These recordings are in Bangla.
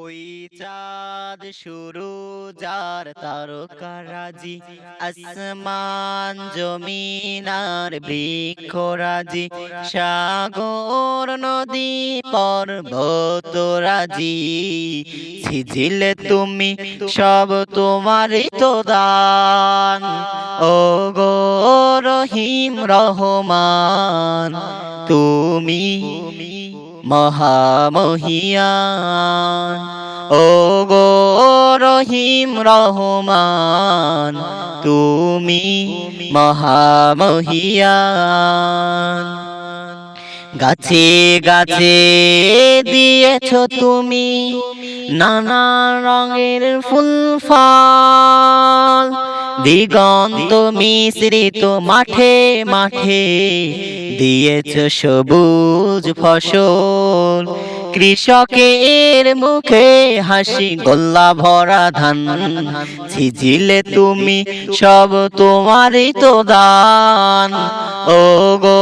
ওই চাঁদ শুরু যার তারকারাজি, আসমান জমিনার বৃক্ষরাজি, সাগর নদী পর্বতরাজি, ছিছিলে তুমি সব তোমারই তো দান। ও গো রহিম রহমান, তুমি মহামহিয়ান। ও গো রহিম রহমান, তুমি মহামহিয়ান। গাছে গাছে দিয়েছো তুমি নানা রঙের ফুল ফল, দিগন্ত মিশ্রিত মাঠে মাঠে দিয়েছো সবুজ ফসল। কৃষকের মুখে হাসি, গোল্লা ভরা ধান, ছিছিলে তুমি সব তোমারই তো দান। ও গো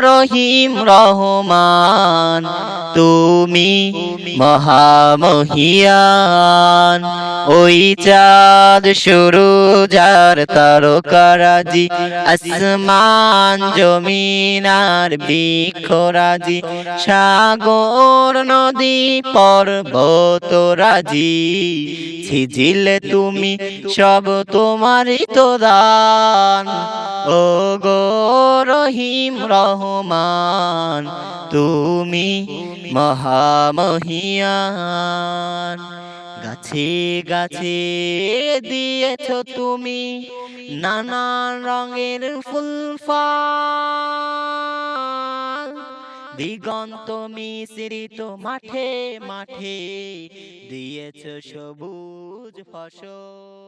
রহিম রহমান, তুমি মহামহিয়ান। ওই চাঁদ শুরু যার তারকারাজি, আসমান জমিনার বৃক্ষরাজি, সাগর নদী পর্বতরাজি, ছিছিলে তুমি সব তোমারই তো দান। ও গো রহিম রহমান, তুমি মহামহিয়ান। গাছে গাছে দিয়েছো তুমি নানা রঙের ফুল ফল, দিগন্ত মিশ্রিত মাঠে মাঠে দিয়েছো সবুজ ফসল।